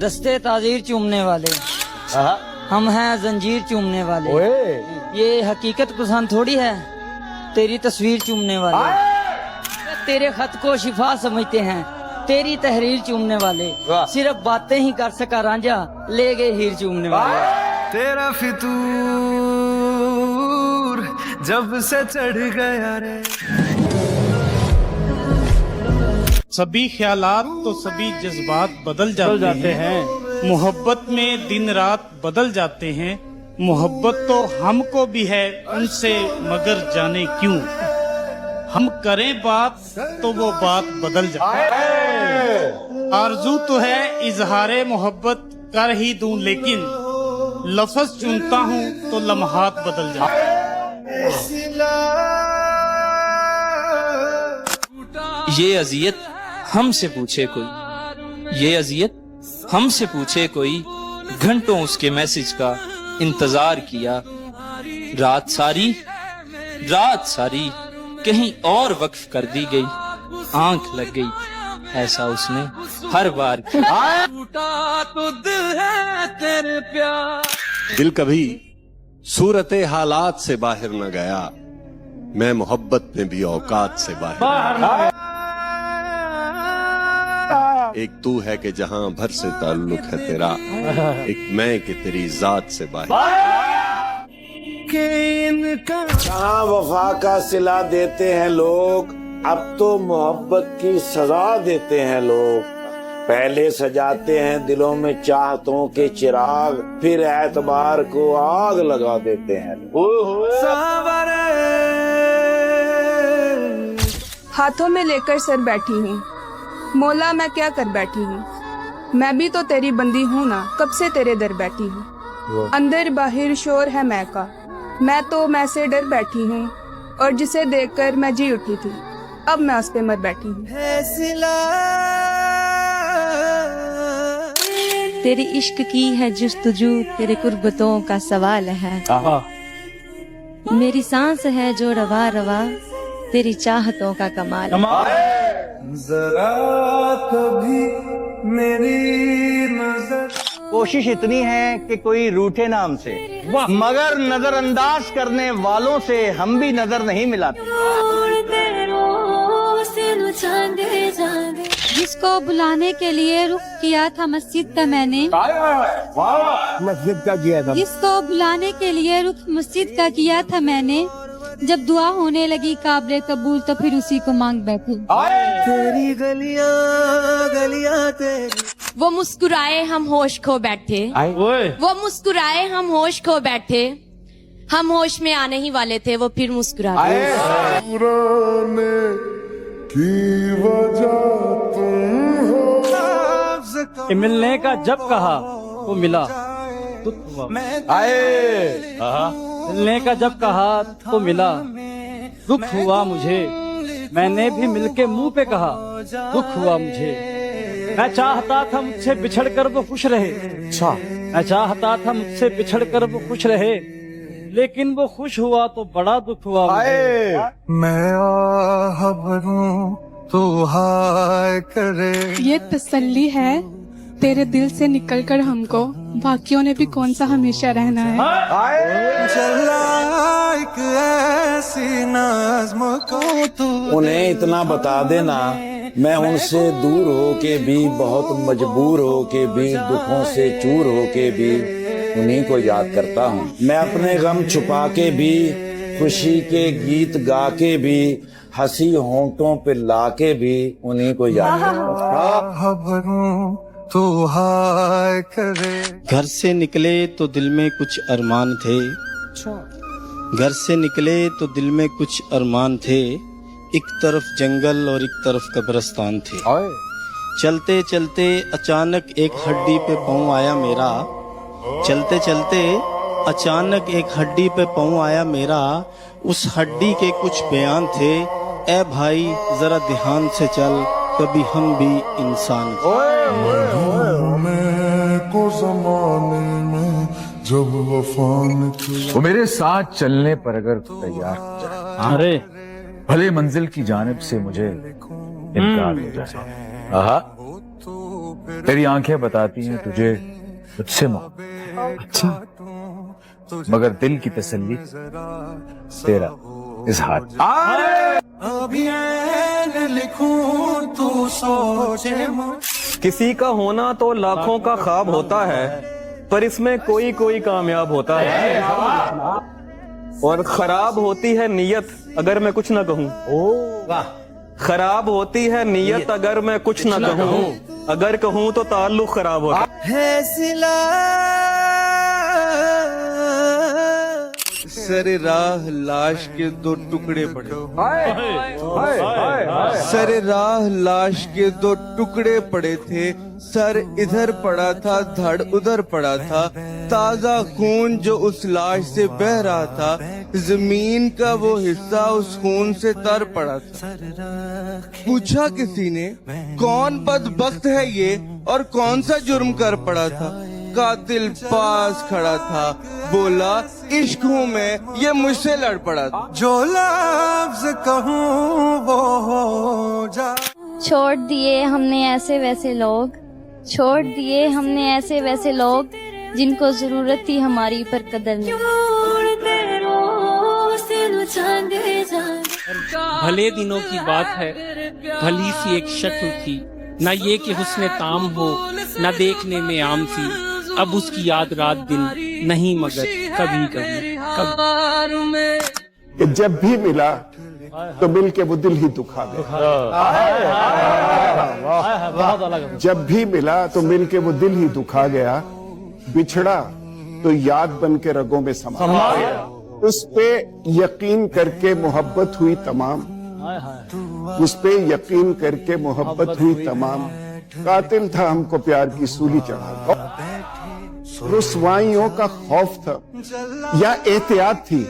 दस्ते ताजीर चूमने वाले, हम हैं जंजीर चूमने वाले। ये हकीकत पसंद थोड़ी है तेरी तस्वीर चूमने वाले। तेरे खत को शिफा समझते हैं तेरी तहरीर चूमने वाले। सिर्फ बातें ही कर सका रांझा, ले गए हीर चूमने वाले। तेरा फितूर जब से चढ़ गया रे। सभी ख्यालात तो सभी जज्बात बदल जाते हैं। मोहब्बत में दिन रात बदल जाते हैं। मोहब्बत तो हमको भी है उनसे, मगर जाने क्यों हम करें बात तो वो बात बदल जाती है। आरज़ू तो है इजहारे मोहब्बत कर ही दूं, लेकिन लफ्ज़ चुनता हूँ तो लम्हात बदल जाते हैं। ये अजियत हमसे पूछे कोई, ये अजियत हमसे पूछे कोई, घंटों उसके मैसेज का इंतजार किया। रात सारी कहीं और वक्फ कर दी गई, आंख लग गई ऐसा उसने हर बार किया। तो दिल है तेरे प्यार। दिल कभी सूरते हालात से बाहर न गया, मैं मोहब्बत में भी औकात से बाहर। एक तू है कि जहां भर से ताल्लुक है तेरा, एक मैं कि तेरी जात से बाहर। जहाँ वफा का सिला देते हैं लोग, अब तो मोहब्बत की सजा देते हैं लोग। पहले सजाते हैं दिलों में चाहतों के चिराग, फिर एतबार को आग लगा देते हैं। हाथों में लेकर सर बैठी हूँ, मौला मैं क्या कर बैठी हूँ। मैं भी तो तेरी बंदी हूँ ना, कब से तेरे दर बैठी हूँ। अंदर बाहर शोर है मैं का, मैं तो मैं से डर बैठी हूँ। और जिसे देखकर मैं जी उठी थी, अब मैं उस पे मर बैठी हूँ। तेरी इश्क की है जुस्तजू, तेरे कुर्बतों का सवाल है। मेरी सांस है जो रवा रवा, तेरी चाहतों का कमाल। जरा कभी मेरी नजर। कोशिश इतनी है कि कोई रूठे नाम से, मगर नजरअंदाज करने वालों से हम भी नजर नहीं मिलाते। जिसको बुलाने के लिए रुख किया था मस्जिद का मैंने, मस्जिद का किया था। जिसको बुलाने के लिए रुख मस्जिद का किया था मैंने, जब दुआ होने लगी काबिल कबूल तो फिर उसी को मांग बैठी। तेरी गलियां तेरी। वो मुस्कुराए हम होश खो बैठे, वो मुस्कुराए हम होश खो बैठे, हम होश में आने ही वाले थे वो फिर मुस्कुरा गए। मिलने का जब कहा तो मिला, मिलने का जब कहा तो मिला, दुख हुआ मुझे, मैंने भी मिलके मुंह पे कहा दुख हुआ मुझे। मैं चाहता था मुझसे बिछड़ कर वो खुश रहे, मैं चाहता था मुझसे बिछड़ कर वो खुश रहे, लेकिन वो खुश हुआ तो बड़ा दुख हुआ मुझे। मैं आह भरूं तो हाय करे। ये तसल्ली है तेरे दिल से निकलकर हमको, बाकियों ने भी कौन सा हमेशा रहना है। एक ऐसी नज़्म को तू। उन्हें इतना बता देना, मैं उनसे दूर होके भी, बहुत मजबूर होके भी, दुखों से चूर होके भी उन्हीं को याद करता हूँ। मैं अपने गम छुपा के भी, खुशी के गीत गा के भी, हंसी होंठों पे ला के भी उन्हीं को याद करता हूँ। तो हाय करे। घर से निकले तो दिल में कुछ अरमान थे, घर से निकले तो दिल में कुछ अरमान थे, एक तरफ जंगल और एक तरफ कब्रिस्तान थे। चलते चलते अचानक एक हड्डी पे पाँव आया मेरा, चलते चलते अचानक एक हड्डी पे पाँव आया मेरा, उस हड्डी के कुछ बयान थे, ए भाई जरा ध्यान से चल, कभी हम भी इंसान थे। वो मेरे साथ चलने पर अगर तैयार हो जाए, अरे भले मंजिल की जानिब से मुझे इनकार हो जाए। तेरी आंखें बताती हैं तुझे तुझसे मोहब्बत। अच्छा, मगर दिल की तसल्ली तेरा इजहार। किसी का होना तो लाखों का ख्वाब होता है, पर इसमें कोई कोई कामयाब होता है। और खराब होती है नीयत अगर मैं कुछ न कहूँ। खराब होती है नीयत अगर मैं कुछ न कहूँ, अगर कहूँ तो ताल्लुक खराब होता सर राह लाश के दो टुकड़े पड़े, सर राह लाश के दो टुकड़े पड़े थे। सर इधर पड़ा था, धड़ उधर पड़ा था। ताजा खून जो उस लाश से बह रहा था, जमीन का वो हिस्सा उस खून से तर पड़ा था। पूछा किसी ने, कौन बदबख्त है ये और कौन सा जुर्म कर पड़ा था? कातिल पास खड़ा था, बोला इश्क हूँ मैं, ये मुझसे लड़ पड़ा था। जो लफ्ज़ कहूँ वो हो जा। छोड़ दिए हमने ऐसे वैसे लोग, छोड़ दिए हमने ऐसे वैसे लोग, जिनको जरूरत थी हमारी पर कदर नहीं। भले दिनों की बात है, भली सी एक शक्ल थी, न ये कि हुस्न ताम हो, न देखने में आम थी। अब उसकी याद रात दिन नहीं, मगर कभी कभी कि जब भी मिला तो मिल के वो दिल ही दुखा गया। जब भी मिला तो मिल के वो दिल ही दुखा गया। बिछड़ा तो याद बन के रगों में समा गया। उस पे यकीन करके मोहब्बत हुई तमाम, उस पे यकीन करके मोहब्बत हुई तमाम। कातिल था हमको प्यार की सूली चढ़ा। रुसवाइयों का खौफ था या एहतियात थी?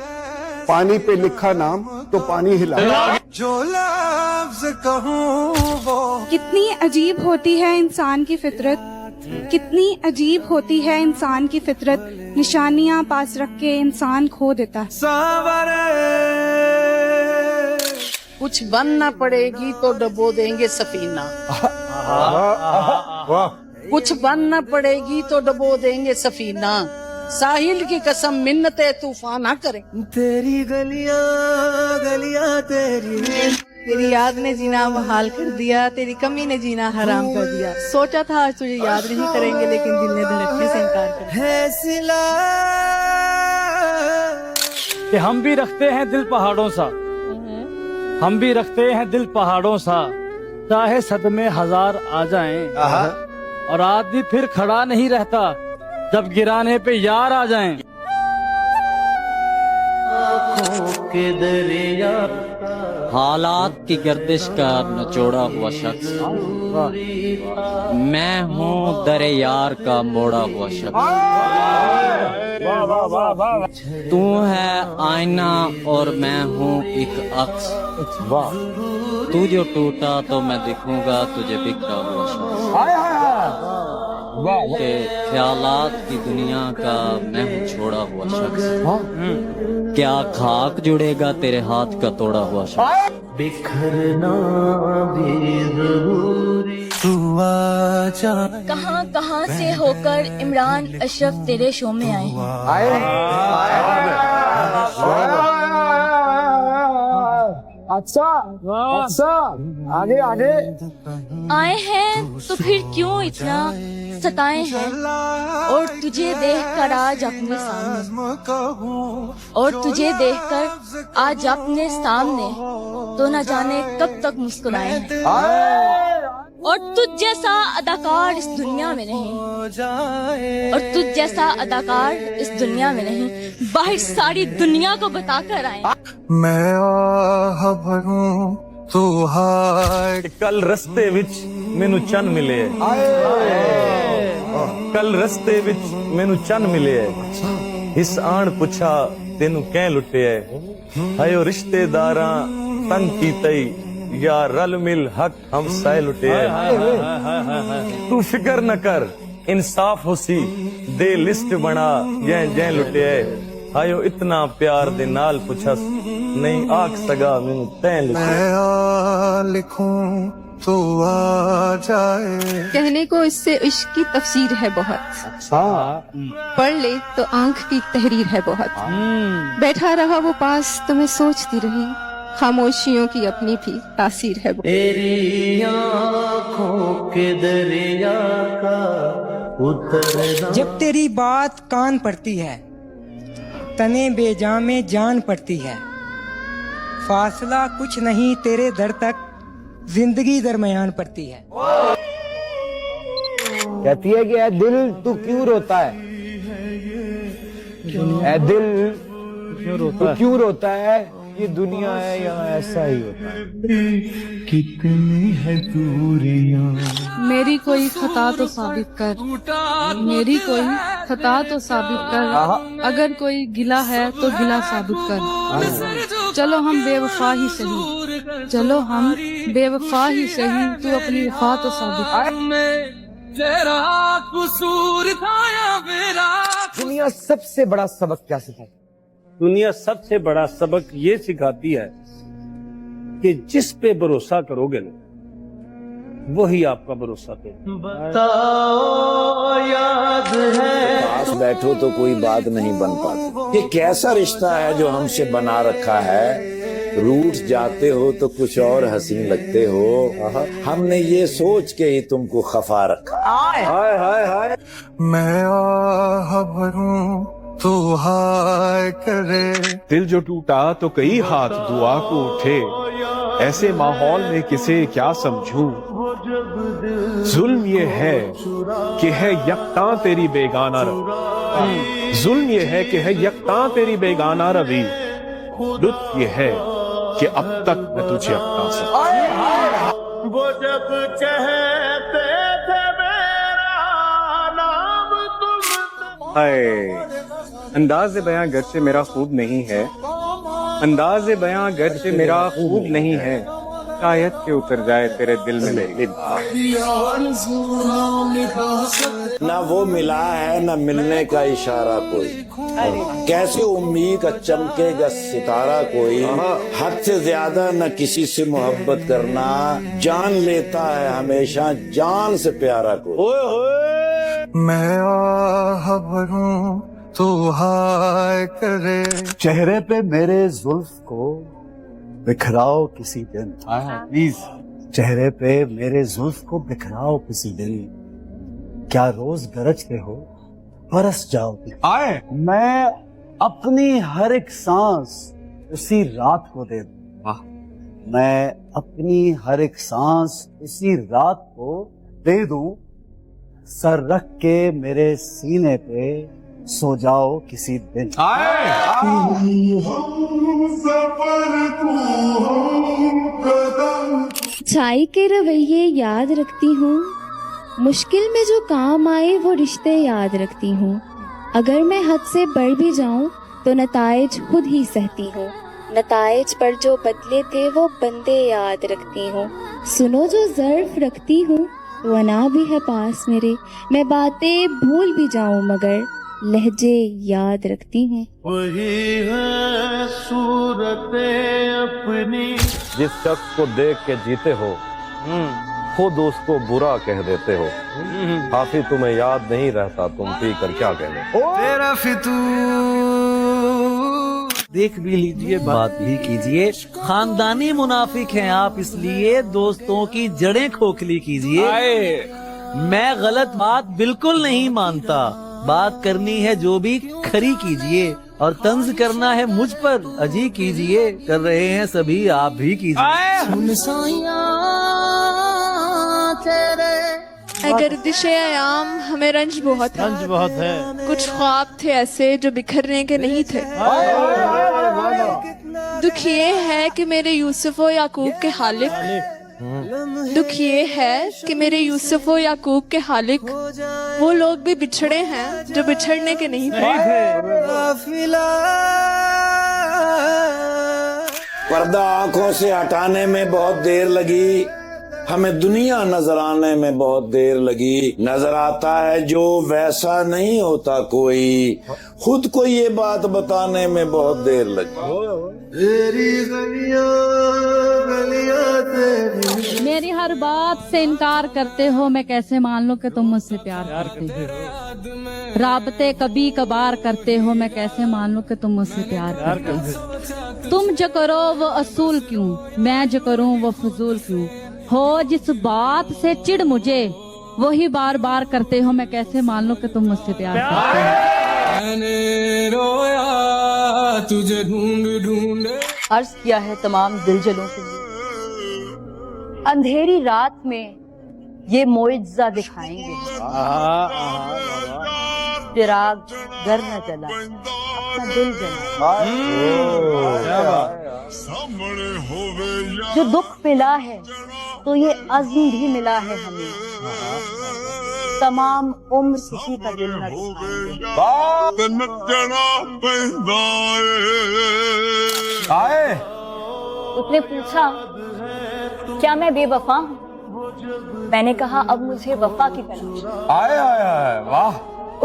पानी पे लिखा नाम तो पानी हिला। जो लफ्ज़ कहूँ वो। कितनी अजीब होती है इंसान की फितरत, कितनी अजीब होती है इंसान की फितरत। निशानियां पास रख के इंसान खो देता है। कुछ बनना पड़ेगी तो डबो देंगे सफीना, कुछ बनना पड़ेगी तो डबो देंगे सफीना। साहिल की कसम मिन्नते तूफान ना करे। तेरी गलियां गलियां तेरी याद ने जीना बहाल कर दिया, तेरी कमी ने जीना हराम कर दिया। सोचा था आज तुझे याद नहीं करेंगे, लेकिन दिल ने धड़कने से इनकार कर दिया। कि हम भी रखते हैं दिल पहाड़ों सा, हम भी रखते हैं दिल पहाड़ों सा। चाहे सदमे हजार आ जाएं, और आदमी फिर खड़ा नहीं रहता जब गिराने पे यार आ जाएं। हालात की गर्दिश का नचोड़ा हुआ शख्स, मैं हूँ दरे यार का मोड़ा हुआ शख्स। तू है आईना और मैं हूँ एक अक्स। तू जो टूटा तो मैं दिखूंगा तुझे बिखरा हुआ शख्स। के ख्यालात की दुनिया का मैं हूँ छोड़ा हुआ शख्स। क्या खाक जुड़ेगा तेरे हाथ का तोड़ा हुआ शख्स। बिखरना भी जरूरी। कहाँ कहाँ से होकर इमरान अशरफ तेरे शो में आए अच्छा अच्छा, आगे आगे आए हैं तो फिर क्यों इतना सताए हैं। और तुझे देखकर आज अपने सामने, और तुझे देखकर आज अपने सामने, तो न जाने कब तक मुस्कुराए हैं। और तुझ जैसा अदाकार इस दुनिया में नहीं, और तुझ जैसा अदाकार इस दुनिया में नहीं, बाहर सारी दुनिया को बताकर आए। मैं आह भरूं तू हाय। कल रस्ते विच मैनू चन मिले, कल रस्ते विच मैनू चन मिले। इस आण पुछा तेनू कैं लुटे हायो रिश्तेदारां तंग कीतई, या रल मिल हक हम सह लुटे। तू फिक्र न कर इंसाफ होसी, दे लिस्ट बना जै जै लुटे। हायो इतना प्यार दे नाल पुछस, नहीं आख सगा मैनू तैं लुटे। मैं लिखूं तो आ जाए। कहने को इससे इश्क की तफसीर है बहुत, पढ़ ले तो आंख की तहरीर है बहुत। बैठा रहा वो पास तो मैं सोचती रही, खामोशियों की अपनी भी तासीर है बहुत। तेरी आँखों के दरिया का उतरना। जब तेरी बात कान पड़ती है, तने बेजां में जान पड़ती है। फासला कुछ नहीं तेरे दर तक, जिंदगी दरमियान पड़ती है। कहती है कि ऐ दिल तू क्यों रोता है, ऐ दिल तू क्यों रोता है, ये दुनिया है यहाँ ऐसा ही होता है। कितनी है दूरियां। मेरी कोई खता तो साबित कर, मेरी कोई खता तो साबित कर, अगर कोई गिला है तो गिला साबित कर। चलो हम बेवफा ही सही, चलो हम बेवफा ही सही, तू अपनी वफा तो साबित कर। तेरा कसूर था या मेरा। दुनिया सबसे बड़ा सबक क्या सिखाती? दुनिया सबसे बड़ा सबक ये सिखाती है कि जिस पे भरोसा करोगे ना, वही आपका भरोसा पे। बताओ याद है। पास बैठो तो कोई बात नहीं बन पाती। ये कैसा रिश्ता है जो हमसे बना रखा है? रूठ जाते हो तो कुछ और हसीन लगते हो, हमने ये सोच के ही तुमको खफा रखा। हाय हाय हाय। मैं आह भरूं तो हाय करे। दिल जो टूटा तो कई हाथ दुआ को उठे, ऐसे माहौल में किसे क्या समझूं। जुल्म ये है कि है यकता तेरी बेगाना रवि, जुल्म ये है कि है यकता तेरी बेगाना रवि, लुत्फ ये है कि अब तक मैं तुझे अपना सकता। वो जब कहते थे मेरा नाम तुम। अंदाज़ बयां गर्चे मेरा खूब नहीं है, अंदाज़ बयां गर्चे मेरा खूब नहीं है, शायद के उतर जाए तेरे दिल में मेरी। ना वो मिला है ना मिलने का इशारा कोई, कैसे उम्मीद का चमकेगा सितारा कोई। हद से ज्यादा न किसी से मोहब्बत करना, जान लेता है हमेशा जान से प्यारा कोई। मैं आह भरूं तो हाय करे। चेहरे पे मेरे जुल्फ को बिखराओ किसी दिन, प्लीज चेहरे पे मेरे जुल्फ को बिखराओ किसी दिन। क्या रोज गरजते हो बरस जाओ आए। मैं अपनी हर एक सांस उसी रात को दे दूं, मैं अपनी हर एक सांस उसी रात को दे दूं। सर रख के मेरे सीने पे सो जाओ किसी दिन। चाय के रवैये याद रखती हूँ, मुश्किल में जो काम आए वो रिश्ते याद रखती हूँ। अगर मैं हद से बढ़ भी जाऊँ तो नताइज खुद ही सहती हूँ, नताइज पर जो बदले थे वो बंदे याद रखती हूँ। सुनो जो ज़र्फ रखती हूँ वो अना भी है पास मेरे, मैं बातें भूल भी जाऊँ मगर लहजे याद रखती हूँ। वही है सूरतें अपनी। जिस शख्स को देख के जीते हो, खुद उसको बुरा कह देते हो। काफी तुम्हें याद नहीं रहता, तुम पी कर क्या कहने। तेरा देख भी लीजिए, बात भी कीजिए। खानदानी मुनाफिक हैं आप, इसलिए दोस्तों की जड़ें खोखली कीजिए। मैं गलत बात बिल्कुल नहीं मानता, बात करनी है जो भी खरी कीजिए, और तंज करना है मुझ पर अजी कीजिए। कर रहे हैं सभी, आप भी कीजिए। गर्दिश अयाम हमें रंज बहुत है, रंज बहुत है। कुछ ख्वाब थे ऐसे जो बिखरने के नहीं थे। दुख ये है कि मेरे यूसुफ व याकूब के हालिक, दुख ये है कि मेरे यूसुफ व याकूब के हालिक वो लोग भी बिछड़े हैं जो बिछड़ने के नहीं थे। पर्दा आंखों से हटाने में बहुत देर लगी, हमें दुनिया नजर आने में बहुत देर लगी। नजर आता है जो वैसा नहीं होता कोई, खुद को ये बात बताने में बहुत देर लगी। तेरी गलियां मेरी हर बात से इनकार करते हो, मैं कैसे मान लूं कि तुम मुझसे प्यार करते हो। राबते कभी कभार करते हो, मैं कैसे मान लूं कि तुम मुझसे प्यार करते हो। तुम जो करो वो असूल क्यों, मैं जो करूं वो फजूल क्यों। हो जिस बात से चिढ़ मुझे, वही बार बार करते हो, मैं कैसे मान लूं कि तुम मुझसे प्यार करते हो। मैंने रोया तुझे ढूंढ ढूंढ। अर्ज किया है तमाम दिलजलों के लिए, अंधेरी रात में ये मोइज़ा दिखाएंगे। चिराग घर न जला, अपना दिल जला। जो दुख मिला है तो ये अज़्म भी मिला है हमें, तमाम उम्र किसी का दिल न आए उसने पूछा क्या मैं बेवफा हूँ? मैंने कहा अब मुझे वफा की तलाश। आए आए आए वाह।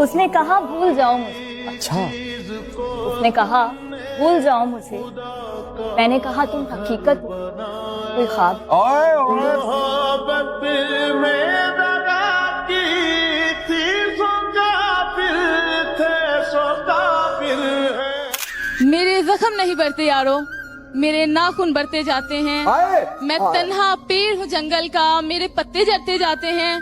उसने कहा भूल जाओ मुझे। अच्छा। उसने कहा भूल जाओ मुझे। मैंने कहा तुम हकीकत हो, कोई ख्वाब। ओए ओए मेरे जख्म नहीं बढ़ते यारो, मेरे नाखून बढ़ते जाते हैं। मैं तन्हा पेड़ हूँ जंगल का, मेरे पत्ते झड़ते जाते हैं।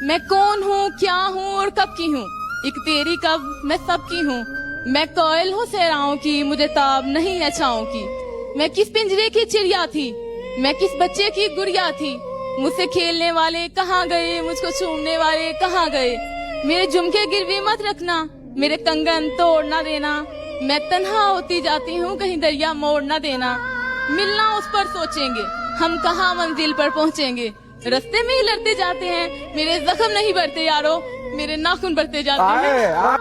मैं कौन हूँ, क्या हूँ और कब की हूँ, एक तेरी कब मैं सबकी हूँ। मैं कोयल हूँ सहराओं की, मुझे ताब नहीं है छाओं की। मैं किस पिंजरे की चिड़िया थी, मैं किस बच्चे की गुड़िया थी। मुझसे खेलने वाले कहाँ गए, मुझको छूने वाले कहाँ गए। मेरे झुमके गिरवी मत रखना, मेरे कंगन तोड़ ना देना। मैं तन्हा होती जाती हूँ, कहीं दरिया मोड़ ना देना। मिलना उस पर सोचेंगे, हम कहाँ मंजिल पर पहुँचेंगे। रास्ते में ही लड़ते जाते हैं, मेरे जख्म नहीं बढ़ते यारो, मेरे नाखून बढ़ते जाते हैं।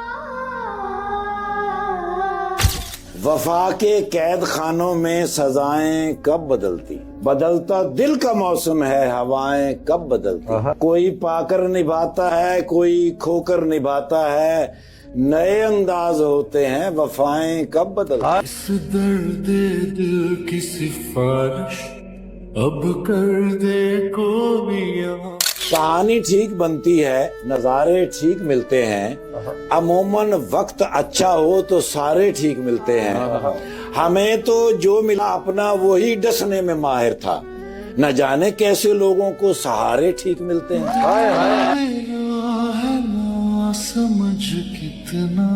वफा के कैद खानों में सजाएं कब बदलती, बदलता दिल का मौसम है, हवाएं कब बदलती। कोई पाकर निभाता है, कोई खोकर निभाता है, नए अंदाज होते हैं, वफाएं कब बदलती। इस दर्द दिल की सिफारिश अब कर दे कोई यहाँ। कहानी ठीक बनती है, नजारे ठीक मिलते हैं। अमूमन वक्त अच्छा हो तो सारे ठीक मिलते हैं। हमें तो जो मिला अपना वही डसने में माहिर था, न जाने कैसे लोगों को सहारे ठीक मिलते हैं। समझ कितना